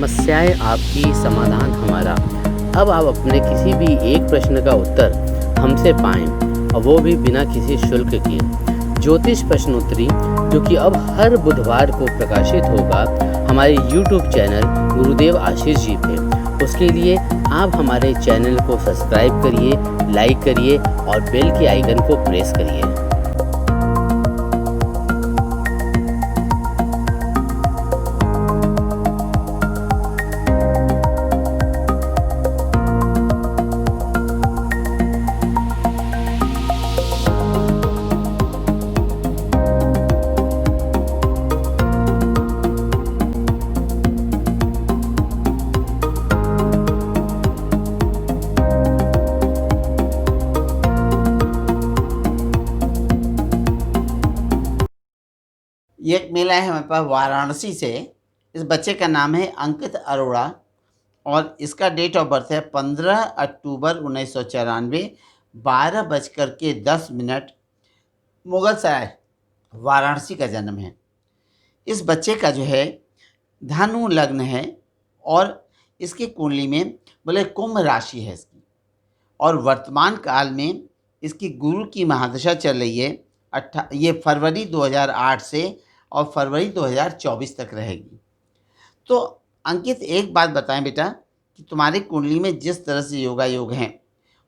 समस्याएं आपकी, समाधान हमारा। अब आप अपने किसी भी एक प्रश्न का उत्तर हमसे पाएं, और वो भी बिना किसी शुल्क के। ज्योतिष प्रश्नोत्तरी, जो कि अब हर बुधवार को प्रकाशित होगा हमारे YouTube चैनल गुरुदेव आशीष जी पे। उसके लिए आप हमारे चैनल को सब्सक्राइब करिए, लाइक करिए और बेल के आइकन को प्रेस करिए। ये एक मेला है हमारे पास वाराणसी से। इस बच्चे का नाम है अंकित अरोड़ा और इसका डेट ऑफ बर्थ है 15 अक्टूबर 1994, 12:10 मुगल सराय, वाराणसी का जन्म है। इस बच्चे का जो है धनु लग्न है और इसकी कुंडली में बोले कुंभ राशि है इसकी, और वर्तमान काल में इसकी गुरु की महादशा चल रही है। ये फरवरी 2008 से और फरवरी 2024 तक रहेगी। तो अंकित, एक बात बताएं बेटा कि तुम्हारी कुंडली में जिस तरह से योगा योग हैं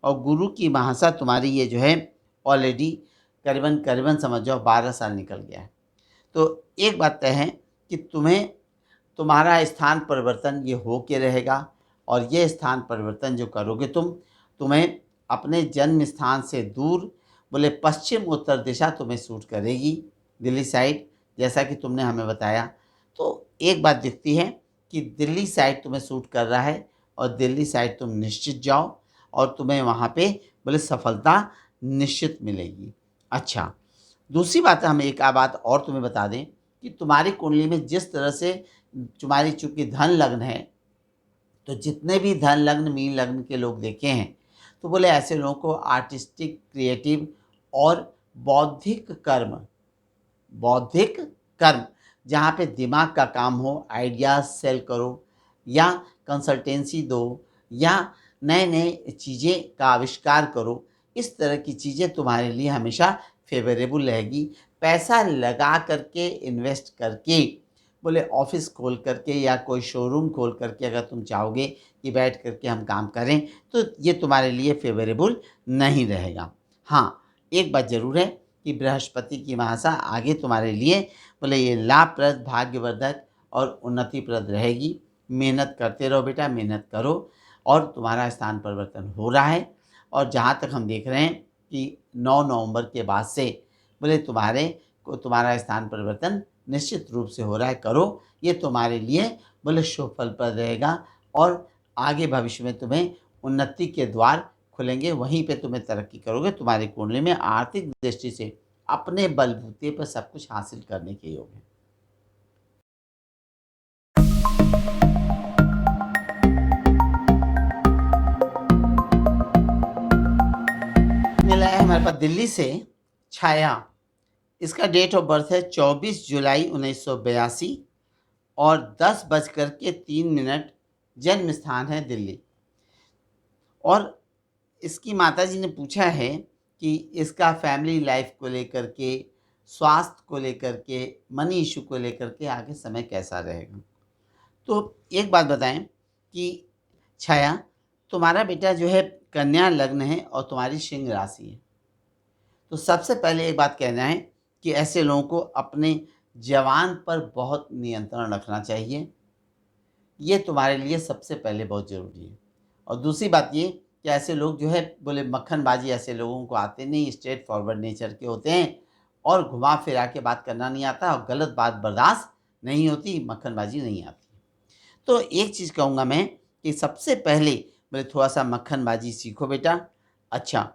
और गुरु की महादशा तुम्हारी ये जो है ऑलरेडी करीबन समझ जाओ 12 साल निकल गया है। तो एक बात तय है कि तुम्हारा स्थान परिवर्तन ये हो के रहेगा, और ये स्थान परिवर्तन जो करोगे तुम्हें अपने जन्म स्थान से दूर बोले पश्चिम उत्तर दिशा तुम्हें सूट करेगी, दिल्ली साइड, जैसा कि तुमने हमें बताया। तो एक बात दिखती है कि दिल्ली साइड तुम्हें सूट कर रहा है और दिल्ली साइड तुम निश्चित जाओ और तुम्हें वहाँ पे बोले सफलता निश्चित मिलेगी। अच्छा, दूसरी बात हम एक बात और तुम्हें बता दें कि तुम्हारी कुंडली में जिस तरह से तुम्हारी चूँकि धन लग्न है, तो जितने भी धन लग्न मीन लग्न के लोग देखे हैं तो बोले ऐसे लोगों को आर्टिस्टिक, क्रिएटिव और बौद्धिक कर्म जहाँ पे दिमाग का काम हो, आइडियाज़ सेल करो या कंसल्टेंसी दो या नए नए चीज़ें का आविष्कार करो, इस तरह की चीज़ें तुम्हारे लिए हमेशा फेवरेबल रहेगी। पैसा लगा करके, इन्वेस्ट करके, बोले ऑफिस खोल करके या कोई शोरूम खोल करके अगर तुम चाहोगे कि बैठ करके हम काम करें, तो ये तुम्हारे लिए फेवरेबल नहीं रहेगा। हाँ, एक बात ज़रूर है कि बृहस्पति की महादशा आगे तुम्हारे लिए बोले ये लाभप्रद, भाग्यवर्धक और उन्नतिप्रद रहेगी। मेहनत करते रहो बेटा, मेहनत करो, और तुम्हारा स्थान परिवर्तन हो रहा है। और जहाँ तक हम देख रहे हैं कि 9 नवंबर के बाद से बोले तुम्हारा स्थान परिवर्तन निश्चित रूप से हो रहा है। करो, ये तुम्हारे लिए बोले शुभ फलप्रद रहेगा और आगे भविष्य में तुम्हें उन्नति के द्वार खुलेंगे, वहीं पे तुम्हें तरक्की करोगे। तुम्हारी कुंडली में आर्थिक दृष्टि से अपने बलबूते पर सब कुछ हासिल करने के योग है। मिला है हमारे पास दिल्ली से छाया। इसका डेट ऑफ बर्थ है 24 जुलाई 1982 और 10:03 जन्म स्थान है दिल्ली। और इसकी माताजी ने पूछा है कि इसका फैमिली लाइफ को लेकर के, स्वास्थ्य को लेकर के, मनी इशू को लेकर के आगे समय कैसा रहेगा। तो एक बात बताएं कि छाया, तुम्हारा बेटा जो है कन्या लग्न है और तुम्हारी सिंह राशि है। तो सबसे पहले एक बात कहना है कि ऐसे लोगों को अपने जवान पर बहुत नियंत्रण रखना चाहिए। ये तुम्हारे लिए सबसे पहले बहुत ज़रूरी है। और दूसरी बात ये कि ऐसे लोग जो है बोले मक्खनबाजी ऐसे लोगों को आते नहीं, स्ट्रेट फॉरवर्ड नेचर के होते हैं और घुमा फिरा के बात करना नहीं आता और गलत बात बर्दाश्त नहीं होती, मक्खनबाजी नहीं आती। तो एक चीज़ कहूँगा मैं कि सबसे पहले बोले थोड़ा सा मक्खनबाजी सीखो बेटा। अच्छा,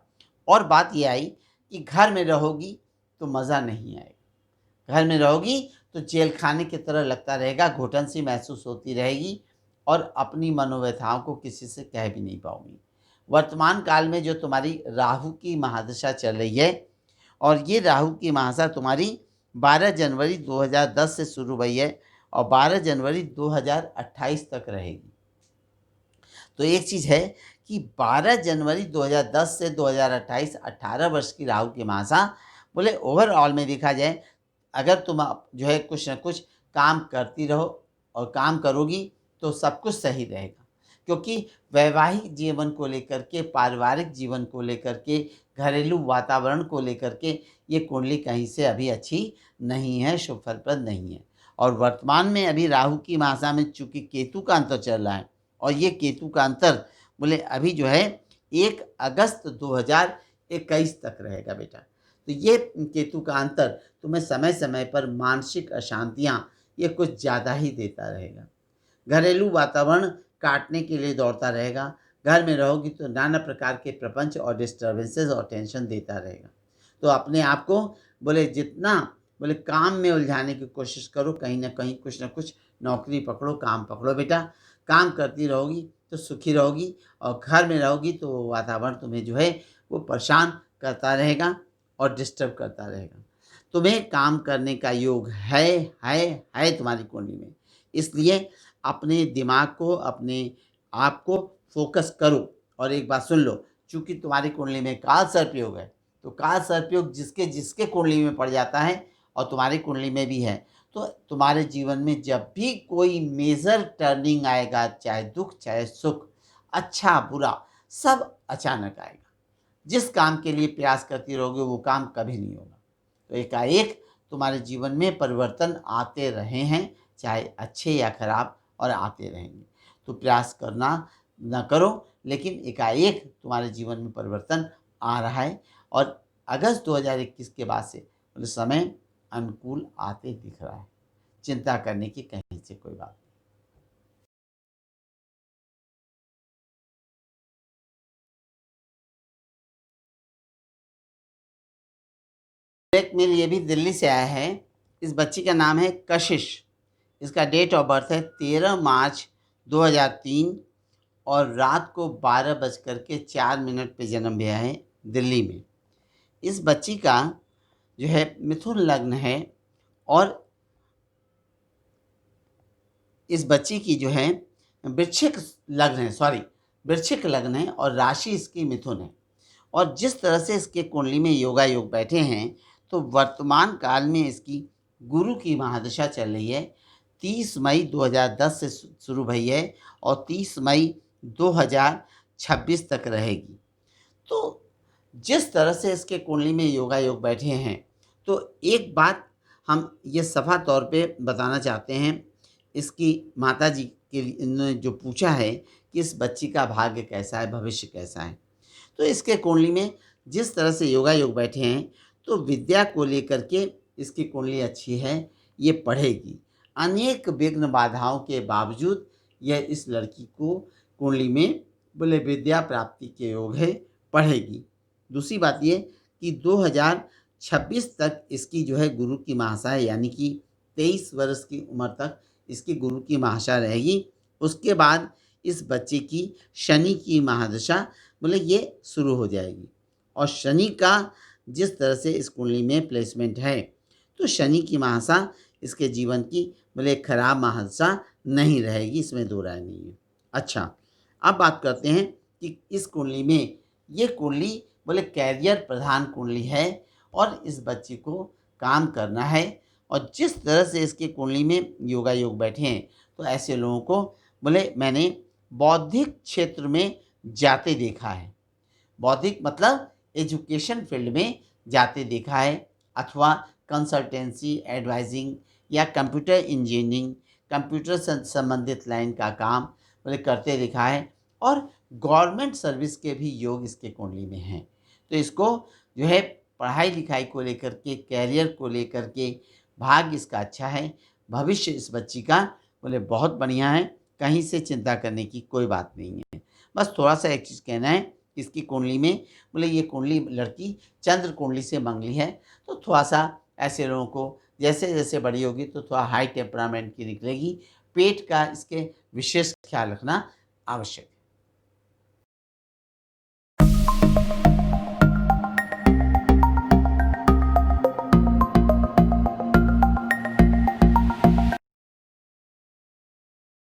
और बात ये आई कि घर में रहोगी तो मज़ा नहीं आएगा। घर में रहोगी तो जेल खाने की तरह लगता रहेगा, घुटन सी महसूस होती रहेगी और अपनी मनोव्यथाओं को किसी से कह भी नहीं पाओगी। वर्तमान काल में जो तुम्हारी राहु की महादशा चल रही है, और ये राहु की महादशा तुम्हारी 12 जनवरी 2010 से शुरू हुई है और 12 जनवरी 2028 तक रहेगी। तो एक चीज़ है कि 12 जनवरी 2010 से 2028 18 वर्ष की राहु की महादशा बोले ओवरऑल में देखा जाए, अगर तुम जो है कुछ न कुछ काम करती रहो और काम करोगी तो सब कुछ सही रहेगा। क्योंकि वैवाहिक जीवन को लेकर के, पारिवारिक जीवन को लेकर के, घरेलू वातावरण को लेकर के ये कुंडली कहीं से अभी अच्छी नहीं है, शुभ फलप्रद नहीं है। और वर्तमान में अभी राहु की महादशा में चूंकि केतु का अंतर चल रहा है, और ये केतु का अंतर बोले अभी जो है 1 अगस्त 2021 तक रहेगा बेटा। तो ये केतु का अंतर तुम्हें समय समय पर मानसिक अशांतियाँ ये कुछ ज़्यादा ही देता रहेगा। घरेलू वातावरण काटने के लिए दौड़ता रहेगा। घर में रहोगी तो नाना प्रकार के प्रपंच और डिस्टर्बेंसेस और टेंशन देता रहेगा। तो अपने आप को बोले जितना बोले काम में उलझाने की कोशिश करो, कहीं ना कहीं कुछ ना कुछ नौकरी पकड़ो, काम पकड़ो बेटा। काम करती रहोगी तो सुखी रहोगी, और घर में रहोगी तो वातावरण तुम्हें जो है वो परेशान करता रहेगा और डिस्टर्ब करता रहेगा। तुम्हें काम करने का योग है तुम्हारी कुंडली में। इसलिए अपने दिमाग को, अपने आप को फोकस करो। और एक बात सुन लो, चूंकि तुम्हारी कुंडली में काल सर्पयोग है, तो काल सर्पयोग जिसके जिसके कुंडली में पड़ जाता है और तुम्हारी कुंडली में भी है, तो तुम्हारे जीवन में जब भी कोई मेजर टर्निंग आएगा, चाहे दुख चाहे सुख, अच्छा बुरा, सब अचानक आएगा। जिस काम के लिए प्रयास करती रहोगे वो काम कभी नहीं होगा। तो एकाएक तुम्हारे जीवन में परिवर्तन आते रहे हैं, चाहे अच्छे या खराब, और आते रहेंगे। तो प्रयास करना न करो, लेकिन एकाएक तुम्हारे जीवन में परिवर्तन आ रहा है, और अगस्त 2021 के बाद से समय अनुकूल आते दिख रहा है। चिंता करने की कहीं से कोई बात नहीं। एक मेल ये भी दिल्ली से आया है। इस बच्ची का नाम है कशिश। इसका डेट ऑफ बर्थ है 13 मार्च 2003 और रात को 12:04 पे जन्म लिया है दिल्ली में। इस बच्ची का जो है मिथुन लग्न है, और इस बच्ची की जो है वृश्चिक लग्न है और राशि इसकी मिथुन है। और जिस तरह से इसके कुंडली में योगा योग बैठे हैं, तो वर्तमान काल में इसकी गुरु की महादशा चल रही है। 30 मई 2010 से शुरू हुई है और 30 मई 2026 तक रहेगी। तो जिस तरह से इसके कुंडली में योगा योग बैठे हैं, तो एक बात हम ये सफा तौर पे बताना चाहते हैं। इसकी माताजी के लिए ने जो पूछा है कि इस बच्ची का भाग्य कैसा है, भविष्य कैसा है, तो इसके कुंडली में जिस तरह से योगा योग बैठे हैं, तो विद्या को लेकर के इसकी कुंडली अच्छी है, ये पढ़ेगी। अनेक विघ्न बाधाओं के बावजूद यह इस लड़की को कुंडली में बोले विद्या प्राप्ति के योग है, पढ़ेगी। दूसरी बात ये कि 2026 तक इसकी जो है गुरु की महादशा है, यानी कि 23 वर्ष की उम्र तक इसकी गुरु की महादशा रहेगी। उसके बाद इस बच्चे की शनि की महादशा बोले ये शुरू हो जाएगी। और शनि का जिस तरह से इस कुंडली में प्लेसमेंट है, तो शनि की महादशा इसके जीवन की बोले खराब महादशा नहीं रहेगी, इसमें दो राय नहीं है। अच्छा, अब बात करते हैं कि इस कुंडली में, ये कुंडली बोले कैरियर प्रधान कुंडली है और इस बच्ची को काम करना है। और जिस तरह से इसकी कुंडली में योगा योग बैठे हैं, तो ऐसे लोगों को बोले मैंने बौद्धिक क्षेत्र में जाते देखा है। बौद्धिक मतलब एजुकेशन फील्ड में जाते देखा है, अथवा कंसल्टेंसी, एडवाइजिंग या कंप्यूटर इंजीनियरिंग, कंप्यूटर से संबंधित लाइन का काम बोले करते देखा है। और गवर्नमेंट सर्विस के भी योग इसके कुंडली में हैं। तो इसको जो है पढ़ाई लिखाई को लेकर के, कैरियर को लेकर के भाग्य इसका अच्छा है। भविष्य इस बच्ची का बोले बहुत बढ़िया है, कहीं से चिंता करने की कोई बात नहीं है। बस थोड़ा सा एक चीज़ कहना है, इसकी कुंडली में बोले ये कुंडली लड़की चंद्र कुंडली से मंगली है, तो थोड़ा सा ऐसे लोगों को जैसे जैसे बड़ी होगी तो थोड़ा हाई टेम्परामेंट की निकलेगी। पेट का इसके विशेष ख्याल रखना आवश्यक है।